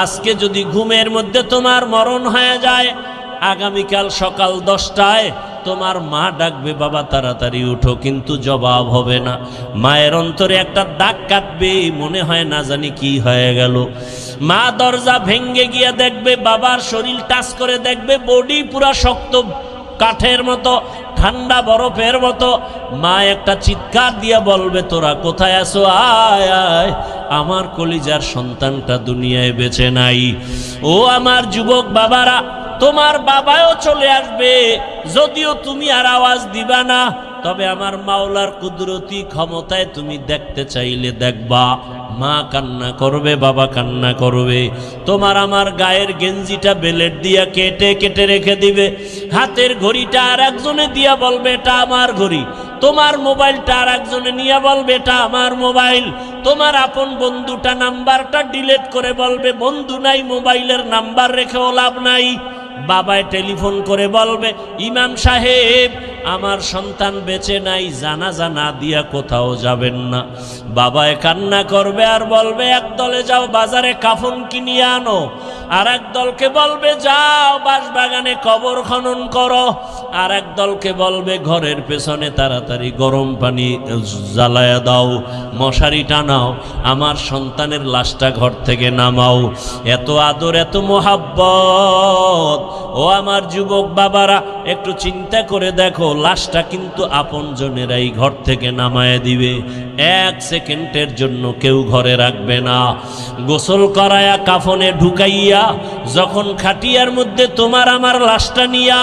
আজকে যদি ঘুমের মধ্যে তোমার মরণ হয়ে যায়, আগামীকাল সকাল 10টায় তোমার মা ডাকবে, বাবা তাড়াতাড়ি উঠো, কিন্তু জবাব হবে না। মায়ের অন্তরে একটা দাগ কাটবে, মনে হয় না জানি কি হয়ে গেল। মা দরজা ভেঙ্গে গিয়ে দেখবে, বাবার শরীর টাচ করে দেখবে বডি পুরা শক্ত কাঠের মতো, ঠান্ডা বরফের মতো। মা একটা চিৎকার দিয়া বলবে, তোরা কোথায় আছো? আয় আয়, আমার কলিজার সন্তানটা দুনিয়ায় বেঁচে নাই। ও আমার যুবক বাবারা, তোমার বাবাও চলে আসবে, যদিও তুমি আর আওয়াজ দিবা না, তবে আমার মাওলার কুদরতি ক্ষমতায় তুমি দেখতে চাইলে দেখবা। মা কান্না করবে, বাবা কান্না করবে। তোমার আমার গায়ের গেঞ্জিটা বেলেট দিয়া কেটে কেটে রেখে দিবে। হাতের ঘড়িটা আর একজনে দিয়া বলবে, এটা আমার ঘড়ি। তোমার মোবাইলটা আর একজনে নিয়ে বলবে, এটা আমার মোবাইল। তোমার আপন বন্ধুটা নাম্বারটা ডিলিট করে বলবে, বন্ধু নাই, মোবাইলের নাম্বার রেখেও লাভ নাই। বাবায় টেলিফোন করে বলবে, ইমাম সাহেব আমার সন্তান বেঁচে নাই, জানাজা না দিয়া কোথাও যাবেন না। বাবায় কান্না করবে আর বলবে, এক দলে যাও বাজারে কাফন কিনিয়ে আনো, আর এক দলকে বলবে যাও বাঁশবাগানে কবর খনন করো, আর এক দলকে বলবে ঘরের পেছনে তাড়াতাড়ি গরম পানি জ্বালায়া দাও, মশারি টানাও, আমার সন্তানের লাশটা ঘর থেকে নামাও। এত আদর, এত মোহাব্বত। ও আমার যুবক বাবারা, একটু চিন্তা করে দেখো, লাশটা কিন্তু আপনজনেরাই ঘর থেকে নামায় দিবে, 1 সেকেন্ডের জন্য কেউ ঘরে রাখবে না। গোসল করায়া কাফনে ঢুকাইয়া যখন খাটিয়ার মধ্যে তোমার আমার লাশটা নিয়া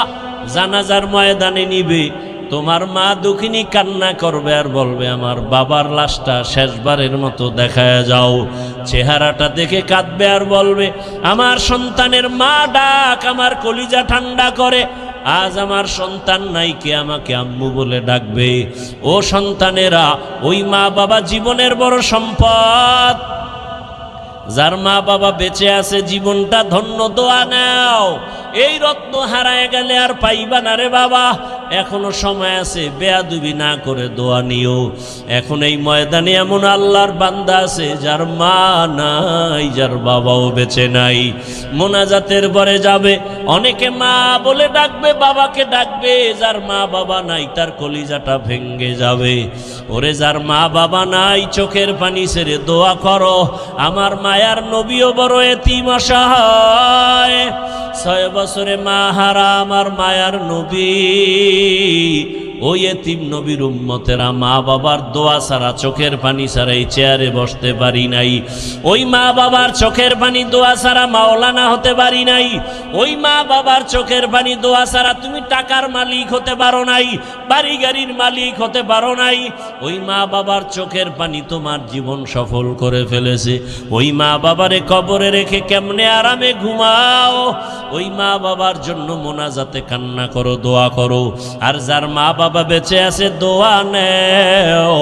জানাজার ময়দানে নিবে, তোমার মা দুঃখিনী কান্না করবে আর বলবে, আমার বাবার লাশটা শেষবারের মতো দেখায় যাও। চেহারাটা দেখে কাঁদবে আর বলবে, আমার সন্তানের মা ডাক আমার কলিজা ঠান্ডা করে। আজ আমার সন্তান নাই, কে আমাকে আম্মু বলে ডাকবে? ও সন্তানেরা, ওই মা বাবা জীবনের বড় সম্পদ। যার মা বাবা বেঁচে আছে, জীবনটা ধন্য, দোয়া নাও। এই রত্ন হারায় গেলে আর পাইবা না রে বাবা, এখনো সময় আছে, বেয়াদবি না করে দোয়া নিও। এখন এই ময়দানে এমন আল্লাহর বান্দা আছে যার মা নাই, যার বাবাও বেঁচে নাই। মোনাজাতের পরে যাবে, অনেকে মা বলে ডাকবে, বাবাকে ডাকবে, যার মা বাবা নাই তার কলিজাটা ভেঙ্গে যাবে। ওরে যার মা বাবা নাই, চোখের পানি ছেড়ে দোয়া করো। আমার মায়ার নবীও বড় এতিম অসহায়, 6 বছরে মা হারা আমার মায়ার নবী। ওই এতিম নবীর উম্মতেরা মা বাবার দোয়া ছাড়া, চোখের পানি ছাড়া এই চেয়ারে বসতে পারি নাই। ওই মা বাবার চোখের পানি দোয়া ছাড়া মাওলানা হতে পারি নাই। ওই মা বাবার চোখের পানি দোয়া ছাড়া তুমি টাকার মালিক হতে পারো নাই, বাড়ি গাড়ির মালিক হতে পারো নাই। ওই মা বাবার চোখের পানি তোমার জীবন সফল করে ফেলেছে। ওই মা বাবারে কবরে রেখে কেমনে আরামে ঘুমাও। ওই মা বাবার জন্য মোনাজাতে কান্না করো, দোয়া করো। আর যার মা বাবা বেঁচে আছে, দোয়া নেও।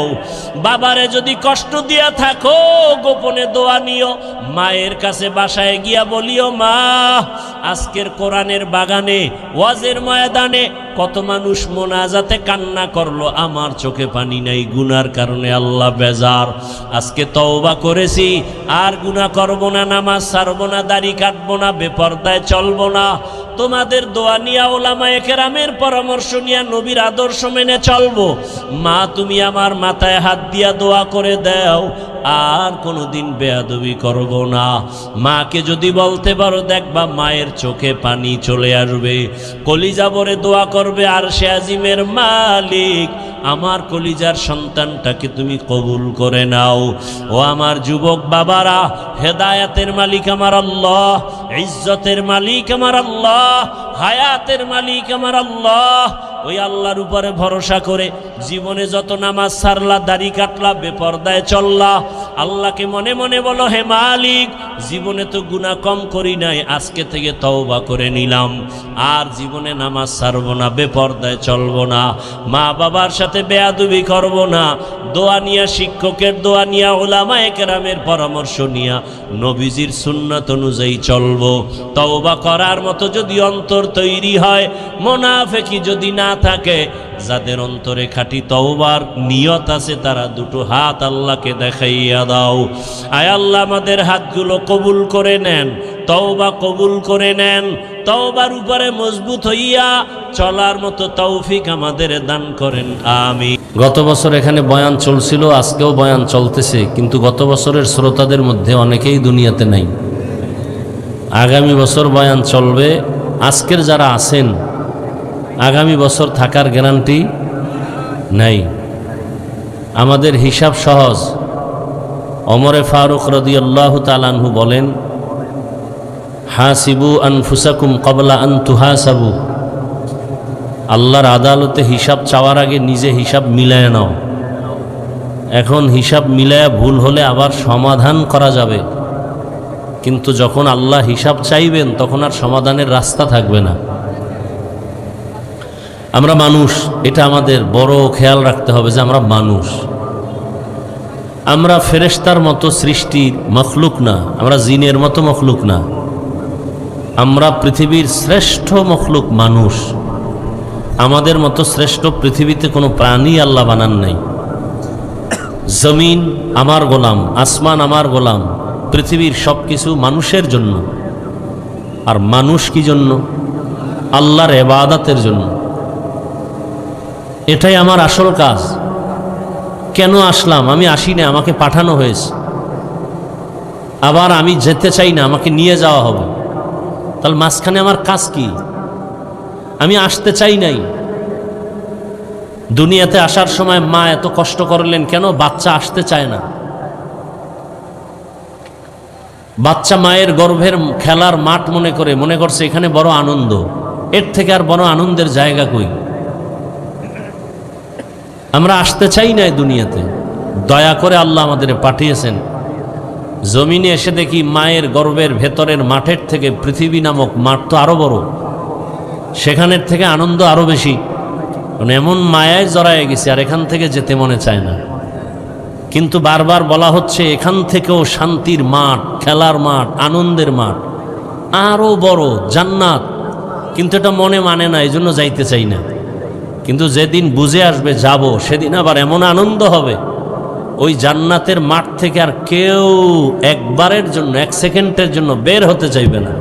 বাবারে যদি কষ্ট দিয়া থাকো, গোপনে দোয়া নিও। মায়ের কাছে বাসায় গিয়া বলিও, মা আজকের কোরআনের বাগানে, ওয়াজের ময়দানে কত মানুষ মোনাজাতে কান্না করলো, আমার চোখে পানি নাই, গুনার কারণে আল্লাহ বেজার। আজকে তওবা করেছি, আর গুনাহ করব না, নামাজ ছাড়ব না, দাড়ি কাটবো না, বেপরদায় চলবো না। তোমাদের দোয়া নিয়া, ওলামায়ে কেরামের পরামর্শ নিয়া, নবীর আদর্শ মেনে চলবো। মা তুমি আমার মাথায় হাত দিয়া দোয়া করে দাও, আর কোনোদিন বেয়াদবি করব না। মাকে যদি বলতে পারো, দেখবা মায়ের চোখে পানি চলে আসবে, কলিজা ভরে দোয়া করবে, আর সে আজিমের মালিক আমার কলিজার সন্তানটাকে তুমি কবুল করে নাও। ও আমার যুবক বাবারা, হেদায়েতের মালিক আমার আল্লাহ, ইজ্জতের মালিক আমার আল্লাহ, হায়াতের মালিক আমার আল্লাহ। ওই আল্লাহর উপরে ভরসা করে জীবনে যত নামাজ ছাড়লা, দাড়ি কাটলা, বেপরদায় চললা, আল্লাহকে মনে মনে বলো, হে মালিক, জীবনে তো গুনাহ কম করি নাই, আজকে থেকে তওবা করে নিলাম, আর জীবনে নামাজ ছাড়বো না, বেপরদায় চলবো না, মা বাবার সাথে বেয়াদবি করবো না। দোয়া নিয়া, শিক্ষকের দোয়া নিয়া, ওলামায়ে কেরামের পরামর্শ নিয়া, নবীজির সুন্নাত অনুযায়ী চলবো। তওবা করার মতো যদি অন্তর তৈরি হয়, মুনাফিকি যদি না থাকে, যাদের অন্তরে খাঁটি তওবার নিয়ত আছে তারা দুটো হাত আল্লাহকে দেখাইয়া দাও। আয় আল্লাহ, আমাদের হাতগুলো কবুল করে নেন, তওবা কবুল করে নেন, তওবার উপরে মজবুত হইয়া চলার মতো তৌফিক আমাদের দান করেন, আমিন। গত বছর এখানে বয়ান চলছিল, আজকেও বয়ান চলতেছে, কিন্তু গত বছরের শ্রোতাদের মধ্যে অনেকেই দুনিয়াতে নাই। আগামী বছর বয়ান চলবে। আজকের যারা আছেন আগামী বছর থাকার গ্যারান্টি নাই। আমাদের হিসাব সহজ। ওমরে ফারুক রাদিয়াল্লাহু তাআলা আনহু বলেন, হাসিবু আনফুসাকুম ক্বাবলা আন তুহাসাবু। আল্লাহর আদালতে হিসাব চাওয়ার আগে নিজে হিসাব মিলায় নাও। এখন হিসাব মিলায়া ভুল হলে আবার সমাধান করা যাবে, কিন্তু যখন আল্লাহ হিসাব চাইবেন তখন আর সমাধানের রাস্তা থাকবে না। আমরা মানুষ, এটা আমাদের বড় খেয়াল রাখতে হবে যে আমরা মানুষ। আমরা ফেরেশতার মতো সৃষ্টির মখলুক না, আমরা জিনের মতো মখলুক না। আমরা পৃথিবীর শ্রেষ্ঠ মখলুক মানুষ। আমাদের মতো শ্রেষ্ঠ পৃথিবীতে কোনো প্রাণী আল্লাহ বানান নাই। জমিন আমার গোলাম, আসমান আমার গোলাম, পৃথিবীর সব কিছু মানুষের জন্য। আর মানুষ কি জন্য? আল্লাহর ইবাদতের জন্য। এটাই আমার আসল কাজ। কেন আসলাম? আমি আসি না, আমাকে পাঠানো হয়েছে। আবার আমি যেতে চাই না, আমাকে নিয়ে যাওয়া হবে। তাহলে মাঝখানে আমার কাজ কি? আমি আসতে চাই নাই। দুনিয়াতে আসার সময় মা এত কষ্ট করলেন কেন? বাচ্চা আসতে চায় না। বাচ্চা মায়ের গর্ভের খেলার মাঠ মনে করছে এখানে বড় আনন্দ। এর থেকে আর বড় আনন্দের জায়গা কই? আমরা আসতে চাই না দুনিয়াতে। দয়া করে আল্লাহ আমাদের পাঠিয়েছেন। জমিনে এসে দেখি মায়ের গর্ভের ভেতরের মাঠের থেকে পৃথিবী নামক মাঠ তো আরো বড়, সেখানের থেকে আনন্দ আরো বেশি। এমন মায়ায় জড়ায় গেছে আর এখান থেকে যেতে মনে চায় না। কিন্তু বারবার বলা হচ্ছে এখান থেকেও শান্তির মাঠ, খেলার মাঠ, আনন্দের মাঠ আরো বড়, জান্নাত। কিন্তু এটা মনে মানে না, এই জন্য যাইতে চাই না। কিন্তু যেদিন বুঝে আসবে যাব, সেদিন আবার এমন আনন্দ হবে, ওই জান্নাতের মাঠ থেকে আর কেউ একবারের জন্য, এক সেকেন্ডের জন্য বের হতে চাইবে না।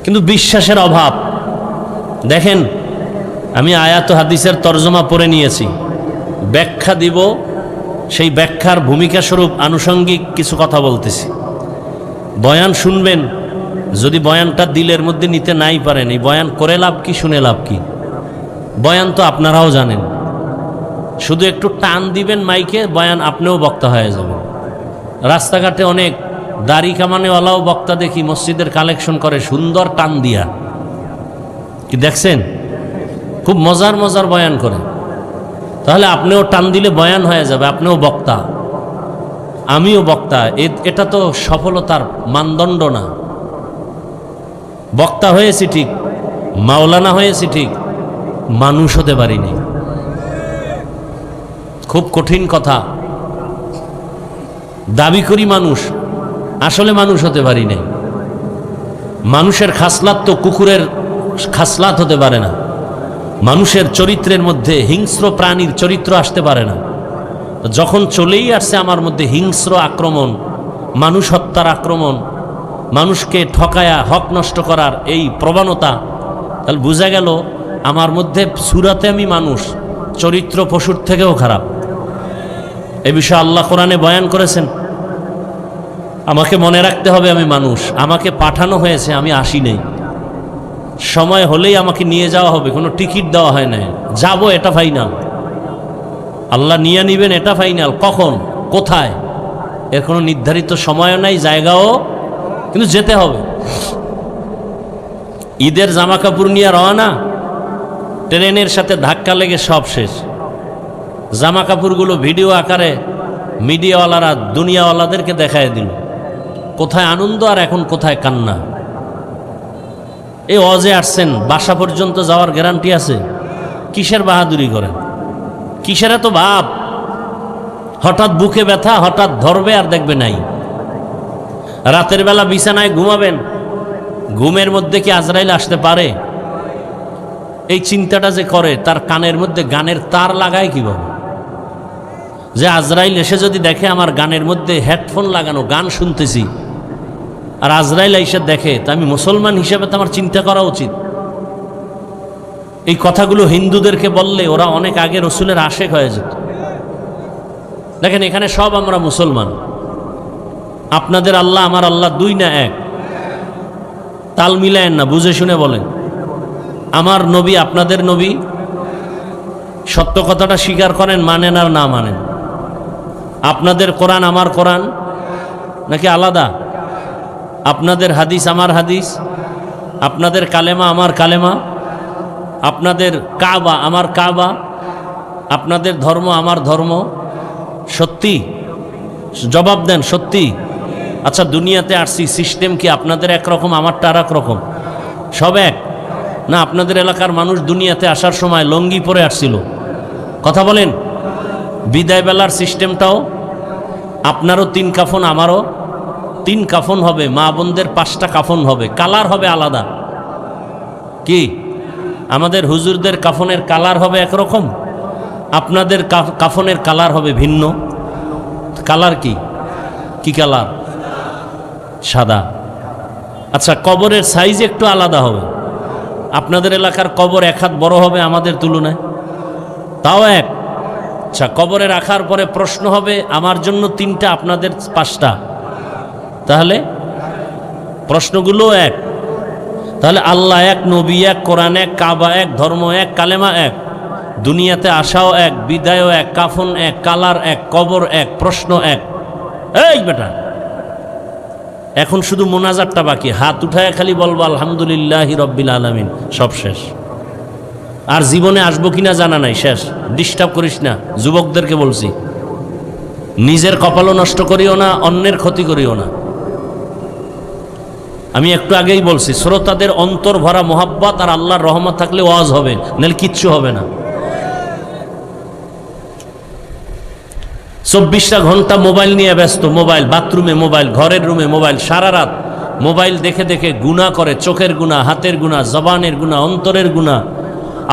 কিন্তু বিশ্বাসের অভাব। দেখেন, আমি আয়াত হাদিসের তরজমা পড়ে নিয়েছি, ব্যাখ্যা দিব। সেই ব্যাখ্যার ভূমিকা স্বরূপ আনুষঙ্গিক কিছু কথা বলতেছি। বয়ান শুনবেন, যদি বয়ানটা দিলের মধ্যে নিতে নাই পারেন, এই বয়ান করে লাভ কি, শুনে লাভ কি? বয়ান তো আপনারাও জানেন, শুধু একটু টান দিবেন মাইকে, বয়ান আপনিও বক্তা হয়ে যাবেন। রাস্তাঘাটে অনেক দাড়ি কামানেওয়ালাও বক্তা দেখি, মসজিদের কালেকশন করে সুন্দর টান দিয়া। কি দেখছেন? খুব মজার মজার বয়ান করে। তাহলে আপনিও টান দিলে বয়ান হয়ে যাবে, আপনিও বক্তা, আমিও বক্তা। এটা তো সফলতার মানদণ্ড না। বক্তা হয়েছি ঠিক, মাওলানা হয়েছি ঠিক, মানুষ হতে পারিনি। খুব কঠিন কথা। দাবি করি মানুষ, আসলে মানুষ হতে পারি নাই। মানুষের খাসলাত তো কুকুরের খাসলাত হতে পারে না। মানুষের চরিত্রের মধ্যে হিংস্র প্রাণীর চরিত্র আসতে পারে না। যখন চলেই আসছে আমার মধ্যে হিংস্র আক্রমণ, মানুষ হত্যার আক্রমণ, মানুষকে ঠকায়া হক নষ্ট করার এই প্রবণতা, তাহলে বোঝা গেল আমার মধ্যে সুরাতে আমি মানুষ, চরিত্র পশুর থেকেও খারাপ। এ বিষয়ে আল্লাহ কোরআনে বয়ান করেছেন। আমাকে মনে রাখতে হবে আমি মানুষ, আমাকে পাঠানো হয়েছে, আমি আসি নাই। সময় হলেই আমাকে নিয়ে যাওয়া হবে, কোনো টিকিট দেওয়া হয় না। যাব এটা ফাইনাল, আল্লাহ নিয়ে নিবেন এটা ফাইনাল। কখন, কোথায়, এর কোনো নির্ধারিত সময়ও নাই, জায়গাও, কিন্তু যেতে হবে। ঈদের জামা কাপড় নিয়ে রওনা, ট্রেনের সাথে ধাক্কা লেগে সব শেষ। জামা কাপড়গুলো ভিডিও আকারে মিডিয়াওয়ালারা দুনিয়াওয়ালাদেরকে দেখায় দিল। কোথায় আনন্দ আর এখন কোথায় কান্না। এই অজে আসছেন, বাসা পর্যন্ত যাওয়ার গ্যারান্টি আছে? কিসের বাহাদুরি করেন? কিসের এত ভাব? হঠাৎ বুকে ব্যথা, হঠাৎ ধরবে আর দেখবে নাই। রাতের বেলা বিছানায় ঘুমাবেন, ঘুমের মধ্যে কি আজরাইল আসতে পারে? এই চিন্তাটা যে করে তার কানের মধ্যে গানের তার লাগায় কিভাবে? যে আজরাইল এসে যদি দেখে আমার গানের মধ্যে হেডফোন লাগানো, গান শুনতেছি, আর আজরাইল এসে দেখে, তা আমি মুসলমান হিসেবে তো আমার চিন্তা করা উচিত। এই কথাগুলো হিন্দুদেরকে বললে ওরা অনেক আগে রসুলের আশেক হয়ে যেত। দেখেন এখানে সব আমরা মুসলমান, আপনাদের আল্লাহ আমার আল্লাহ দুই না এক? তাল মিলায়েন না, বুঝে শুনে বলেন। আমার নবী আপনাদের নবী, সত্য কথাটা স্বীকার করেন, মানেন আর না মানেন। আপনাদের কোরআন আমার কোরআন নাকি আলাদা? আপনাদের হাদিস আমার হাদিস, আপনাদের কালেমা আমার কালেমা, আপনাদের কাবা আমার কাবা, আপনাদের ধর্ম আমার ধর্ম। সত্যি জবাব দেন, সত্যি? আচ্ছা দুনিয়াতে আসছি, সিস্টেম কি আপনাদের একরকম আমারটা আর এক রকম? সব এক না? আপনাদের এলাকার মানুষ দুনিয়াতে আসার সময় লঙ্গি পরে আসছিল, কথা বলেন। বিদায় বেলার সিস্টেমটাও আপনারও 3 কাফন, আমারও 3 কাফন হবে, মা বোনদের 5টা কাফন হবে, কালার হবে আলাদা। কি আমাদের হুজুরদের কাফনের কালার হবে একরকম, আপনাদের কাফনের কালার হবে ভিন্ন। কালার কি? কি কালার? সাদা। আচ্ছা কবরের সাইজ একটু আলাদা হবে, আপনাদের এলাকার কবর 1 হাত বড় হবে আমাদের তুলনায়, তাও এক। আচ্ছা কবরে রাখার পরে প্রশ্ন হবে, আমার জন্য 3টা, আপনাদের 5টা, তাহলে প্রশ্নগুলো এক। তাহলে আল্লাহ এক, নবী এক, কোরআন এক, কাবা এক, ধর্ম এক, কালেমা এক, দুনিয়াতে আসাও এক, বিদায়ও এক, কাফন এক, কালার এক, কবর এক, প্রশ্ন এক। এই বেটা, এখন শুধু মোনাজাতটা বাকি, হাত উঠায় খালি বলবো আলহামদুলিল্লাহি রব্বিল আলামিন, সব শেষ। আর জীবনে আসবো কিনা জানা নাই, শেষ। ডিস্টার্ব করিস না, যুবকদেরকে বলছি, নিজের কপালও নষ্ট করিও না, অন্যের ক্ষতি করিও না। আমি একটু আগেই বলছি, শ্রোতাদের অন্তর ভরা মোহাব্বত আর আল্লাহর রহমত থাকলে ওয়াজ হবে, নাহলে কিচ্ছু হবে না। 24টা ঘন্টা মোবাইল নিয়ে ব্যস্ত, মোবাইল, বাথরুমে মোবাইল, ঘরের রুমে মোবাইল, সারা রাত মোবাইল দেখে দেখে গুনাহ করে, চোখের গুনাহ, হাতের গুনাহ, জবানের গুনাহ, অন্তরের গুনাহ।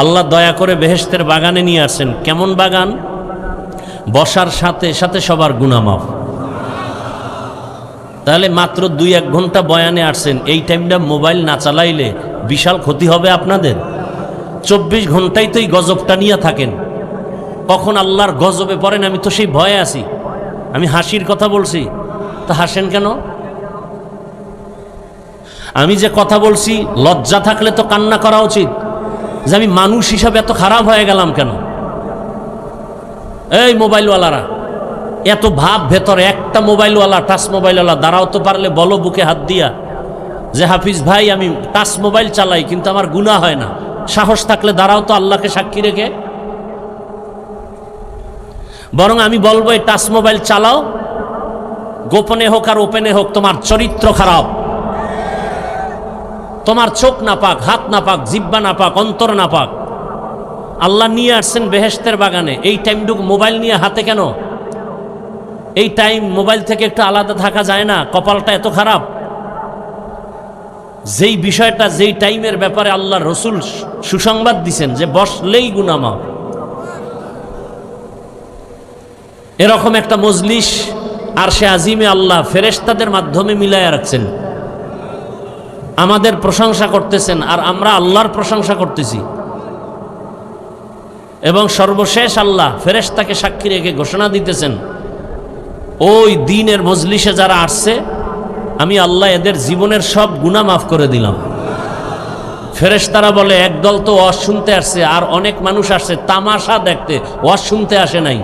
আল্লাহ দয়া করে বেহেশতের বাগানে নিয়ে আসেন। কেমন বাগান? বসার সাথে সাথে সবার গুনাহ মাফ। তাহলে মাত্র 2-1 ঘন্টা বয়ানে আসছেন, এই টাইমটা মোবাইল না চালাইলে বিশাল ক্ষতি হবে আপনাদের। 24 ঘন্টাই তো এই গজবটা নিয়ে থাকেন, কখন আল্লাহর গজবে পড়েন আমি তো সেই ভয়ে আছি। আমি হাসির কথা বলছি, তা হাসেন কেন? আমি যে কথা বলছি, লজ্জা থাকলে তো কান্না করা উচিত, যে আমি মানুষ হিসাবে এত খারাপ হয়ে গেলাম কেন? এই মোবাইলওয়ালারা, এত ভাব ভেতরে, একটা মোবাইলওয়ালা, টাচ মোবাইলওয়ালা দাঁড়াও তো পারলে বলো বুকে হাত দিয়া যে হাফিজ ভাই আমি টাচ মোবাইল চালাই কিন্তু আমার গুনাহ হয় না। সাহস থাকলে দাঁড়াও তো আল্লাহকে সাক্ষী রেখে। বরং আমি বলবো এই টাচ মোবাইল চালাও, গোপনে হোক আর ওপেনে হোক, তোমার চরিত্র খারাপ, তোমার চোখ না পাক, হাত না পাক, জিহ্বা না পাক, অন্তর না পাক। আল্লাহ নিয়ে আসছেন বেহেশতের বাগানে, এই টাইমটুকু মোবাইল নিয়ে হাতে কেন? এই টাইম মোবাইল থেকে একটু আলাদা থাকা যায় না? কপালটা এত খারাপ। যেই বিষয়টা, যেই টাইমের ব্যাপারে আল্লাহ রসুল সুসংবাদ দিছেন যে বসলেই গুনাহ মাফ, এরকম একটা মজলিস আরশে আজিমে আল্লাহ ফেরেশতাদের মাধ্যমে মিলায়া রাখছেন, আমাদের প্রশংসা করতেছেন আর আমরা আল্লাহর প্রশংসা করতেছি। এবং সর্বশেষ আল্লাহ ফেরেশতাকে সাক্ষী রেখে ঘোষণা দিতেছেন, ওই দিনের মজলিসে যারা আসছে আমি আল্লাহ এদের জীবনের সব গুনাহ মাফ করে দিলাম। ফেরেশতারা বলে একদল তো ওয়াজ শুনতে আসছে, আর অনেক মানুষ আসছে তামাশা দেখতে, ওয়াজ শুনতে আসে নাই।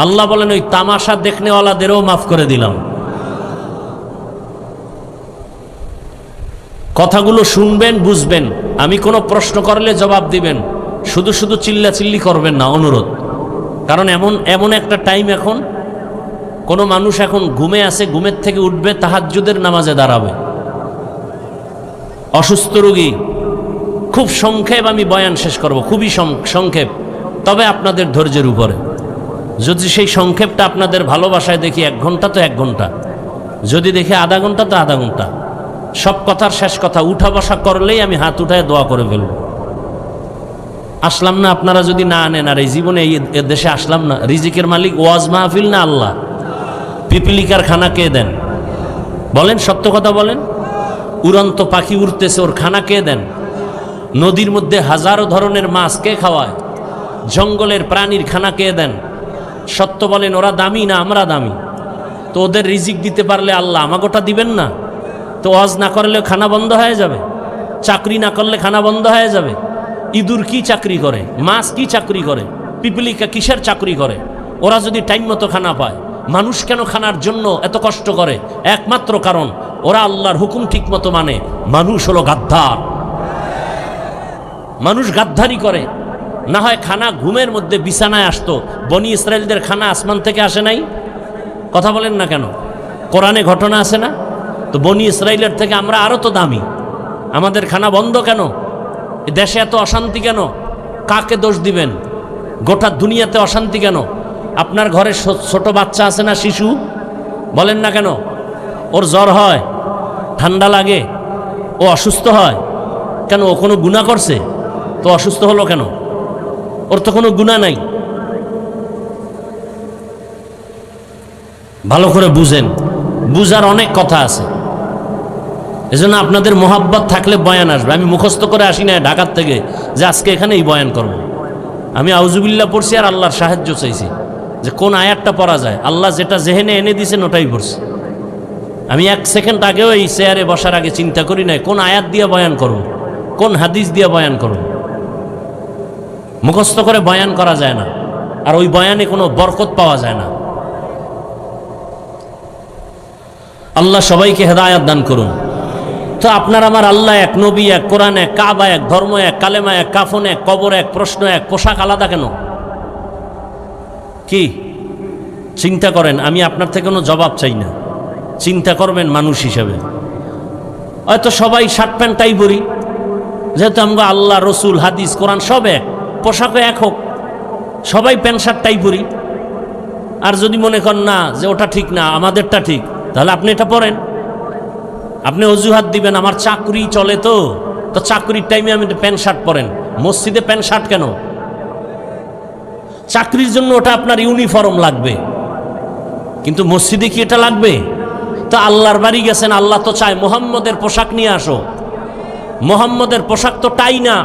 আল্লাহ বলেন ওই তামাশা দেখনেওয়ালাদেরও মাফ করে দিলাম। কথাগুলো শুনবেন, বুঝবেন, আমি কোনো প্রশ্ন করলে জবাব দিবেন, শুধু শুধু চিল্লাচিল্লি করবেন না, অনুরোধ। কারণ এমন একটা টাইম, এখন কোনো মানুষ এখন ঘুমে আছে, ঘুমের থেকে উঠবে, তাহাজ্জুদের নামাজে দাঁড়াবে, অসুস্থ রোগী। খুব সংক্ষেপ আমি বয়ান শেষ করব, খুবই সংক্ষেপ, তবে আপনাদের ধৈর্যের উপরে। যদি সেই সংক্ষেপটা আপনাদের ভালোবাসায় দেখি 1 ঘন্টা তো 1 ঘন্টা, যদি দেখি আধা ঘন্টা তো আধা ঘন্টা। সব কথার শেষ কথা, উঠা বসা করলেই আমি হাত উঠায় দোয়া করে ফেলব। আসলাম না আপনারা যদি না আনেন, আর এই জীবনে এই দেশে আসলাম না। রিজিকের মালিক ওয়াজ মাহফিল না আল্লাহ? পিপিলিকার খানা কে দেন বলেন? সত্য কথা বলেন। উড়ন্ত পাখি উড়তেছে, ওর খানা কে দেন? নদীর মধ্যে হাজারো ধরনের মাছ কে খাওয়ায়? জঙ্গলের প্রাণীর খানা কে দেন? সত্য বলেন, ওরা দামি না আমরা দামি? তো ওদের রিজিক দিতে পারলে আল্লাহ আমাগোটা দিবেন না? তো ওয়াজ না করলে খানা বন্ধ হয়ে যাবে, চাকরি না করলে খানা বন্ধ হয়ে যাবে। ইঁদুর কি চাকরি করে? মাছ কি চাকরি করে? পিপিলিকা কিসের চাকরি করে? ওরা যদি টাইম মতো খানা পায়, মানুষ কেন খানার জন্য এত কষ্ট করে? একমাত্র কারণ ওরা আল্লাহর হুকুম ঠিক মতো মানে। মানুষ হলো গাদ্দার, মানুষ গাদ্দারি করে। না হয় খানা ঘুমের মধ্যে বিছানায় আসতো। বনি ইসরায়েলদের খানা আসমান থেকে আসে নাই? কথা বলেন না কেন? কোরআনে ঘটনা আছে না? তো বনি ইসরায়েলের থেকে আমরা আরো তো দামি, আমাদের খানা বন্ধ কেন? দেশে এত অশান্তি কেন? কাকে দোষ দিবেন? গোটা দুনিয়াতে অশান্তি কেন? আপনার ঘরে ছোট বাচ্চা আছে না, শিশু? বলেন না কেন? ওর জ্বর হয়, ঠান্ডা লাগে, ও অসুস্থ হয় কেন? ও কোনো গুনাহ করছে? তো অসুস্থ হলো কেন? ওর তো কোনো গুনাহ নাই। ভালো করে বুঝেন, বুঝার অনেক কথা আছে। এজন্য আপনাদের মোহাব্বত থাকলে বয়ান আসবে। আমি মুখস্থ করে আসি না ঢাকার থেকে যে আজকে এখানে এই বয়ান করব। আমি আউজুবিল্লাহ পড়ছি আর আল্লাহর সাহায্য চাইছি যে কোন আয়াতটা পড়া যায়। আল্লাহ যেটা জেহেনে এনে দিয়েছেন ওটাই পড়ছি। আমি এক সেকেন্ড আগেও এই চেয়ারে বসার আগে চিন্তা করি নাই কোন আয়াত দিয়ে বয়ান করব, কোন হাদিস দিয়ে বয়ান করব। মুখস্থ করে বয়ান করা যায় না, আর ওই বয়ানে কোনো বরকত পাওয়া যায় না। আল্লাহ সবাইকে হেদায়েত দান করুন। তো আপনার আমার আল্লাহ এক, নবী এক, কোরআন এক, কাবা এক, ধর্ম এক, কালেমা এক, কাফন এক, কবর এক, প্রশ্ন এক, পোশাক আলাদা কেন? কি চিন্তা করেন? আমি আপনার থেকে কোনো জবাব চাই না, চিন্তা করবেন মানুষ হিসেবে। হয়তো সবাই শার্ট প্যান্ট টাই পরি, যেহেতু আমরা আল্লাহ, রসুল, হাদিস, কোরআন সব এক, পোশাকও এক হোক, সবাই প্যান্ট শার্ট টাই পরি। আর যদি মনে করেন না যে ওটা ঠিক না, আমাদেরটা ঠিক, তাহলে আপনি এটা পরেন। আপনি অজুহাত দিবেন আমার চাকরি চলে, তো চাকরির টাইমে আমি প্যান্ট শার্ট পরেন। মসজিদে প্যান্ট শার্ট কেন? চাকরির জন্য ওটা আপনার ইউনিফর্ম লাগবে, কিন্তু মসজিদে কি এটা লাগবে? তো আল্লাহর বাড়ি গেছেন, আল্লাহ তো চায় মোহাম্মদের পোশাক নিয়ে আসো। মোহাম্মদের পোশাক তো টাই না,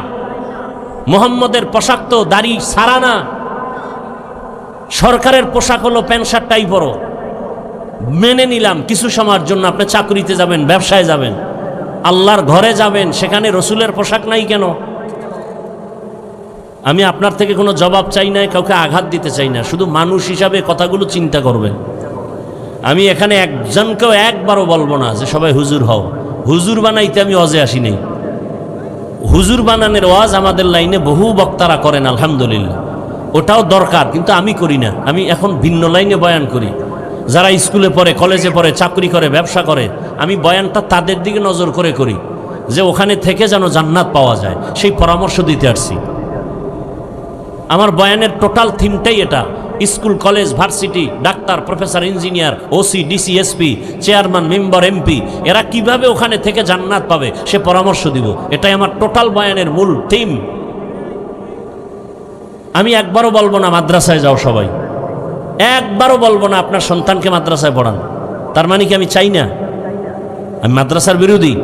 মোহাম্মদের পোশাক তো দাড়ি সারা না। সরকারের পোশাক হলো প্যান্ট শার্ট টাই পরো। মেনে নিলাম কিছু সময়ের জন্য আপনি চাকরিতে যাবেন, ব্যবসায় যাবেন, আল্লাহর ঘরে যাবেন, সেখানে রসুলের পোশাক নাই কেন? আমি আপনার থেকে কোনো জবাব চাই না, কাউকে আঘাত দিতে চাই না, শুধু মানুষ হিসাবে কথাগুলো চিন্তা করবেন। আমি এখানে একজনকেও একবারও বলবো না যে সবাই হুজুর হও। হুজুর বানাইতে আমি ওয়াজে আসি নাই। হুজুর বানানোর ওয়াজ আমাদের লাইনে বহু বক্তারা করেন, আলহামদুলিল্লাহ, ওটাও দরকার, কিন্তু আমি করি না। আমি এখন ভিন্ন লাইনে বয়ান করি। যারা স্কুলে পড়ে, কলেজে পড়ে, চাকরি করে, ব্যবসা করে, আমি বয়ানটা তাদের দিকে নজর করে করি যে ওখানে থেকে যেন জান্নাত পাওয়া যায়, সেই পরামর্শ দিতে আসছি। আমার বয়ানের টোটাল থিমটাই এটা। School, college, varsity, doctor, professor, engineer, OC, DC, SP, chairman, member, MP, এরা কিভাবে ওখানে থেকে জান্নাত পাবে সে পরামর্শ দিব। এটাই আমার টোটাল বয়ানের মূল থিম। আমি একবারও বলবো না মাদ্রাসায় যাও সবাই, একবারও বলবো না আপনার সন্তানকে মাদ্রাসায় পড়ান। তার মানে কি আমি চাই না? আমি মাদ্রাসার বিরোধী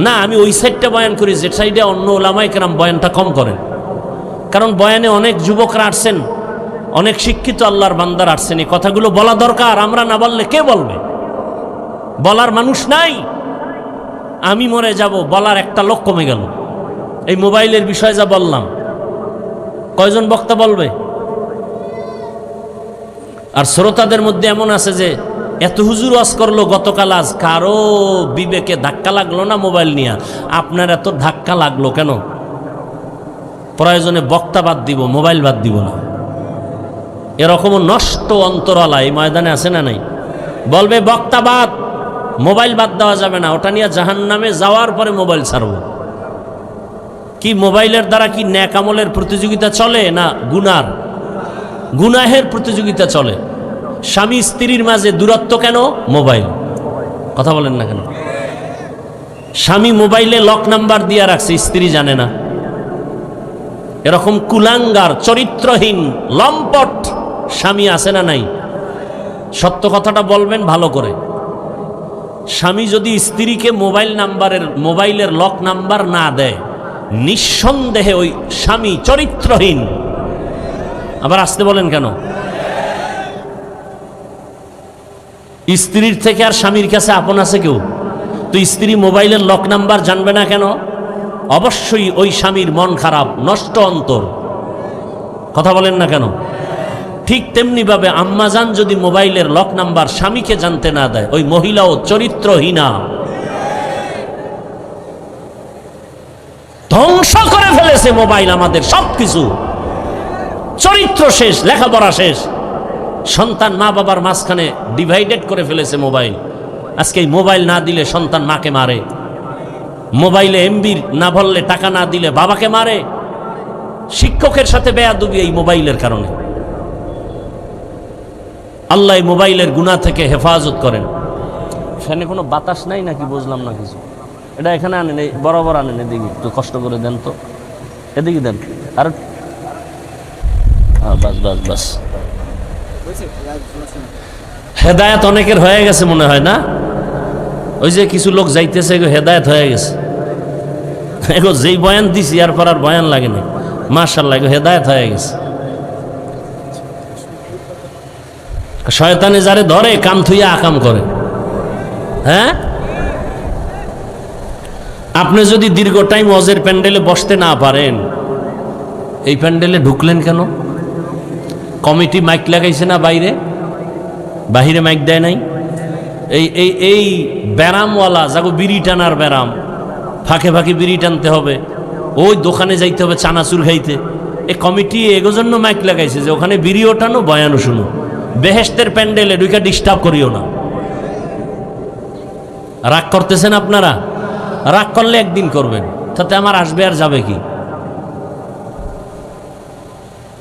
না। আমি ওই সাইডটা বয়ান করি যে সাইডে অন্য ওলামায়ে কেরাম বয়ানটা কম করেন। কারণ বয়ানে অনেক যুবকরা আসছেন, অনেক শিক্ষিত আল্লাহর বান্দার আসছেন। এই কথাগুলো বলা দরকার। আমরা না বললে কে বলবে? বলার মানুষ নাই। আমি মরে যাব, বলার একটা লোক কমে গেল। এই মোবাইলের বিষয়ে যা বললাম, কয়জন বক্তা বলবে? আর শ্রোতাদের মধ্যে এমন আছে যে এত হুজুর ওয়াজ করলো গতকাল, আজ কারো বিবেকে ধাক্কা লাগলো না মোবাইল নিয়ে? আপনার এত ধাক্কা লাগলো কেন? প্রয়োজনে বক্তা বাদ দিব, মোবাইল বাদ দিব না। এরকমও নষ্ট অন্তরালা এই ময়দানে আছে না নাই? বলবে বক্তা বাদ, মোবাইল বাদ দেওয়া যাবে না, ওটা নিয়ে জাহান্নামে যাওয়ার পরে মোবাইল ছাড়ব। কি মোবাইলের দ্বারা কি নেক আমলের প্রতিযোগিতা চলে না গুনাহের প্রতিযোগিতা চলে? স্বামী স্ত্রীর মাঝে দূরত্ব কেন? মোবাইল। কথা বলেন না কেন? স্বামী মোবাইলে লক নাম্বার দিয়ে রাখছে, স্ত্রী জানে না। এরকম কুলাঙ্গার, চরিত্রহীন, লম্পট স্বামী আছে না নাই? সত্য কথাটা বলবেন ভালো করে। স্বামী যদি স্ত্রীকে মোবাইলের লক নাম্বার না দেয়, নিঃসন্দেহে ওই স্বামী চরিত্রহীন। আবার আসতে বলেন কেন? স্ত্রীর থেকে আর স্বামীর কাছে আপন আছে কেউ? তো স্ত্রী মোবাইলের লক নাম্বার জানবে না কেন? অবশ্যই ওই স্বামীর মন খারাপ, নষ্ট অন্তর। কথা বলেন না কেন? ঠিক তেমনি ভাবে আম্মাজান যদি মোবাইলের লক নাম্বার স্বামীকে জানতে না দেয়, ওই মহিলাও চরিত্রহীনা। ধ্বংস করে ফেলেছে মোবাইল আমাদের সবকিছু। চরিত্র শেষ, লেখাপড়া শেষ। সন্তান মা বাবার মাঝখানে ডিভাইডেড করে ফেলেছে মোবাইল। আজকে এই মোবাইল না দিলে সন্তান মাকে মারে, মোবাইলে এমবি না ভরলে, টাকা না দিলে বাবাকে মারে। শিক্ষকের সাথে বেয়াদবি এই মোবাইলের কারণে। আল্লাহ এই মোবাইলের গুনাহ থেকে হেফাজত করেন। ফ্যানে কোনো বাতাস নাই নাকি বুঝলাম না কিছু। এটা এখানে আনেন, এই বরাবর আনেন, এদিকে একটু কষ্ট করে দেন তো, এদিকে দেন। আর বাস বাস বাস। হেদায়েত অনেকের হয়ে গেছে মনে হয় না? ওই যে কিছু লোক যাইতেছে, হেদায়েত হয়ে গেছে। এগো যেই বয়ান দিছি আর পর আর বয়ান লাগে না, মাশাআল্লাহ, এগো হেদায়েত হয়ে গেছে। শয়তানে যারে ধরে কাম থুইয়া আকাম করে। হ্যাঁ, আপনি যদি দীর্ঘ টাইম ওয়াজের প্যান্ডেলে বসতে না পারেন, এই প্যান্ডেলে ঢুকলেন কেন? কমিটি মাইক লাগাইছে না বাইরে? বাহিরে মাইক দেয় নাই? এই ব্যারামওয়ালা যাগো বিড়ি টানার ব্যারাম, ফাঁকে ফাঁকে বিড়ি টানতে হবে, ওই দোকানে যাইতে হবে চানাচুর খাইতে। এই কমিটি এগো জন্য মাইক লাগাইছে যে ওখানে বিড়িও টানো, বয়ানও শুনো। বেহেশতের প্যান্ডেলে ঢুকে ডিস্টার্ব করিও না। রাগ করতেছেন আপনারা? রাগ করলে একদিন করবেন, তাতে আমার আসবে আর যাবে কি?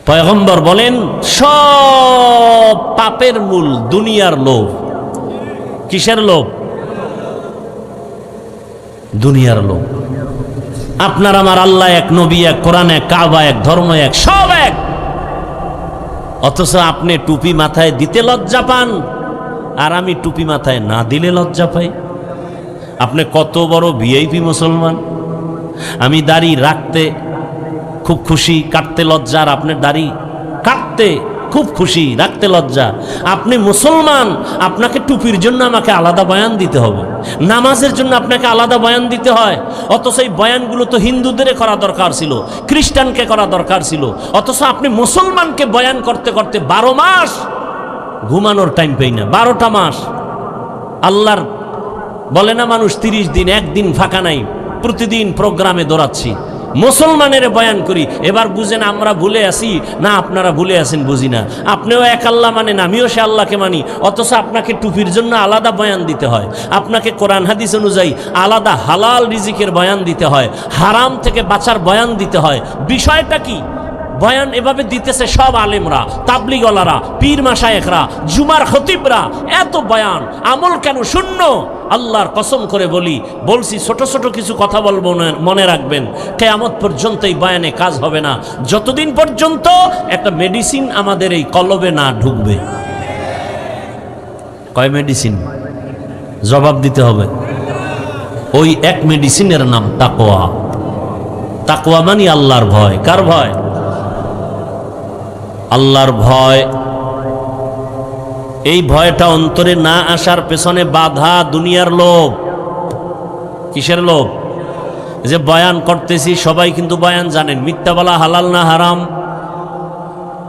পয়গম্বর বলেন সব পাপের মূল দুনিয়ার লোভ। কিসের লোভ? দুনিয়ার লোভ। আপনার আমার আল্লাহ এক, নবী এক, কোরআন এক, কাবা এক, ধর্ম এক, সব এক। অথচ আপনি টুপি মাথায় দিতে লজ্জা পান, আর আমি টুপি মাথায় না দিলে লজ্জা পাই। আপনি কত বড় ভিআইপি মুসলমান। আমি দাড়ি রাখতে খুব খুশি, কাটতে লজ্জা, আর আপনার দাড়ি কাটতে খুব খুশি, রাখতে লজ্জা। আপনি মুসলমান, আপনাকে টুপির জন্য আমাকে আলাদা বয়ান দিতে হবে, নামাজের জন্য আপনাকে আলাদা বয়ান দিতে হয়। অথচ এই বয়ানগুলো তো হিন্দুদের করা দরকার ছিল, খ্রিস্টানকে করা দরকার ছিল। অথচ আপনি মুসলমানকে বয়ান করতে করতে 12 মাস ঘুমানোর টাইম পাই না। 12টা মাস আল্লাহর বলে না মানুষ 30 দিন, একদিন ফাঁকা নাই, প্রতিদিন প্রোগ্রামে দৌড়াচ্ছি, মুসলমানের বয়ান করি। এবার বুঝেন আমরা ভুলে আছি না আপনারা ভুলে আছেন বুঝি না। আপনিও এক আল্লাহ মানেন, আমিও সে আল্লাহকে মানি। অথচ আপনাকে টুপির জন্য আলাদা বয়ান দিতে হয়, আপনাকে কোরআন হাদিস অনুযায়ী আলাদা হালাল রিজিকের বয়ান দিতে হয়, হারাম থেকে বাঁচার বয়ান দিতে হয়। বিষয়টা কি? বয়ান এভাবে দিতেছে সব আলেমরা, তাবলিগওয়ালারা, পীর মাশায়েখরা, জুমার খতিবরা। এত বয়ান, আমল কেন শূন্য? আল্লাহর কসম করে বলছি ছোট ছোট কিছু কথা বলবো, মনে রাখবেন, কিয়ামত পর্যন্ত এই বয়ানে কাজ হবে না, যতদিন পর্যন্ত একটা মেডিসিন আমাদের এই কলবে না ঢুকবে। কয় মেডিসিন? জবাব দিতে হবে। ওই এক মেডিসিনের নাম তাকওয়া। তাকওয়া মানে আল্লাহর ভয়। কার ভয়? আল্লাহর ভয়। এই ভয়টা অন্তরে না আসার পেছনে বাধা দুনিয়ার লোভ। কিসের লোভ? যে বয়ান করতেছি, সবাই কিন্তু বয়ান জানেন মিথ্যা বলা হালাল না হারাম,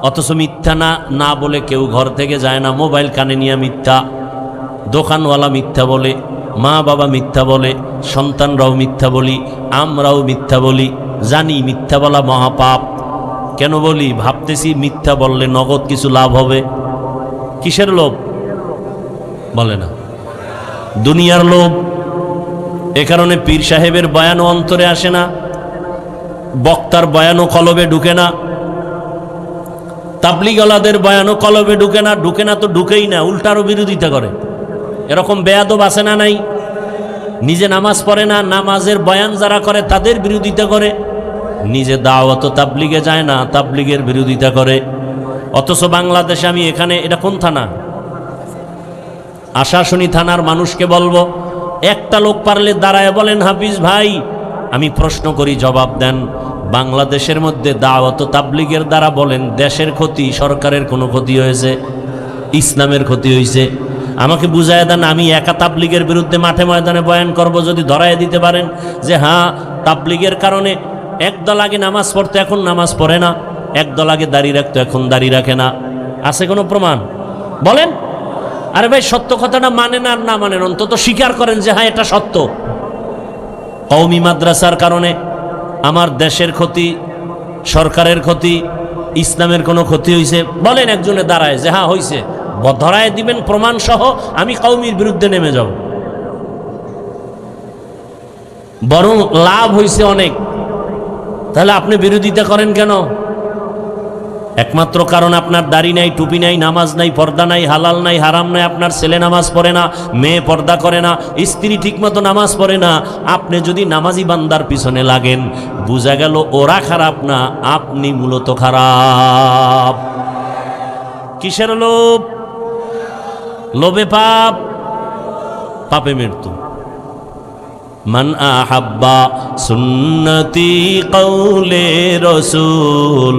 অথচ মিথ্যা না বলে কেউ ঘর থেকে যায় না। মোবাইল কানে নিয়ে মিথ্যা, দোকানওয়ালা মিথ্যা বলে, মা বাবা মিথ্যা বলে, সন্তানরাও মিথ্যা বলি, আমরাও মিথ্যা বলি। জানি মিথ্যা বলা মহাপাপ। কেন বলি? ভাবতেছি মিথ্যা বললে নগদ কিছু লাভ হবে। কিসের লোভ? বলে না, দুনিয়ার লোভ। এ কারণে পীর সাহেবের বয়ানও অন্তরে আসে না, বক্তার বয়ানও কলবে ঢুকে না, তাবলিগওয়ালাদের বয়ানও কলবে ঢুকে না। ঢুকে না তো ঢুকেই না, উল্টারও বিরোধিতা করে। এরকম বেয়াদব আছে না নাই? নিজে নামাজ পড়ে না, নামাজের বয়ান যারা করে তাদের বিরোধিতা করে। নিজে দাওয়াত তাবলিগে যায় না, তাবলিগের বিরোধিতা করে। অথচ বাংলাদেশে আমি এখানে, এটা কোন থানা? আশাশুনি থানার মানুষকে বলবো, একটা লোক পারলে দাঁড়ায় বলেন, হাফিজ ভাই আমি প্রশ্ন করি, জবাব দেন। বাংলাদেশের মধ্যে দাওয়াত তাবলিগের দ্বারা বলেন দেশের ক্ষতি, সরকারের কোনো ক্ষতি হয়েছে? ইসলামের ক্ষতি হয়েছে? আমাকে বুঝায় দেন, আমি একা তাবলিগের বিরুদ্ধে মাঠে ময়দানে বয়ান করব, যদি ধরায় দিতে পারেন যে হ্যাঁ তাবলিগের কারণে একদল আগে নামাজ পড়তো এখন নামাজ পড়ে না, একদল আগে দাঁড়িয়ে রাখতো এখন দাঁড়িয়ে রাখে না, আছে কোনো প্রমাণ? বলেন। আরে ভাই সত্য কথাটা মানেন আর না মানেন, অন্তত স্বীকার করেন যে হ্যাঁ এটা সত্য। কওমি মাদ্রাসার কারণে আমার দেশের ক্ষতি, সরকারের ক্ষতি, ইসলামের কোনো ক্ষতি হয়েছে? বলেন একজনে দাঁড়ায় যে হ্যাঁ হয়েছে, ধরায় দিবেন প্রমাণ সহ, আমি কওমির বিরুদ্ধে নেমে যাব। বরং লাভ হয়েছে অনেক, তাহলে আপনি বিরোধিতা করেন কেন? একমাত্র কারণ আপনার দাড়ি নাই, টুপি নাই, নামাজ নাই, পর্দা নাই, হালাল নাই, হারাম নাই, আপনার ছেলে নামাজ পড়ে না, মেয়ে পর্দা করে না, স্ত্রী ঠিকমতো নামাজ পড়ে না। আপনি যদি নামাজি বান্দার পিছনে লাগেন, বোঝা গেল ওরা খারাপ না, আপনি মূলত খারাপ। কিসের লোভ? লোভে পাপ, পাপে মৃত্যু। মান আহাব্বা সুন্নতি কওলে রসুল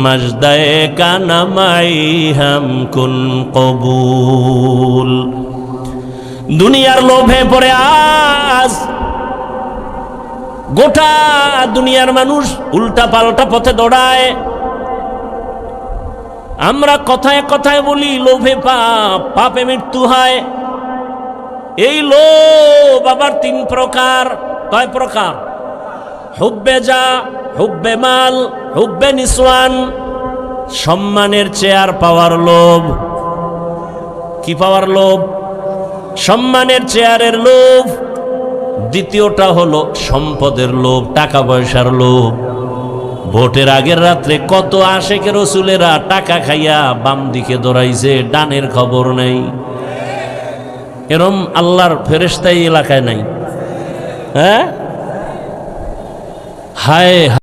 মজদায়ে কানামাই হাম কুন কবুল। দুনিয়ার লোভে পড়ে আজ গোটা দুনিয়ার মানুষ উল্টা পাল্টা পথে দৌড়ায়। আমরা কথায় কথায় বলি লোভে পাপ, পাপে মৃত্যু হয়। এই লোভ আবার তিন প্রকার। কয় প্রকার? হুব্বে যা, হুব্বে মাল, হুব্বে নিসওয়ান। সম্মানের চেয়ার পাওয়ার লোভ। কি পাওয়ার লোভ? সম্মানের চেয়ারের লোভ। দ্বিতীয়টা হলো সম্পদের লোভ, টাকা পয়সার লোভ। ভোটের আগের রাত্রে কত আশেকে রসুলেরা টাকা খাইয়া বাম দিকে দৌড়াইছে, ডানের খবর নেই। এরম আল্লাহর ফেরেশতা এই এলাকায় নাই। হ্যাঁ, হায়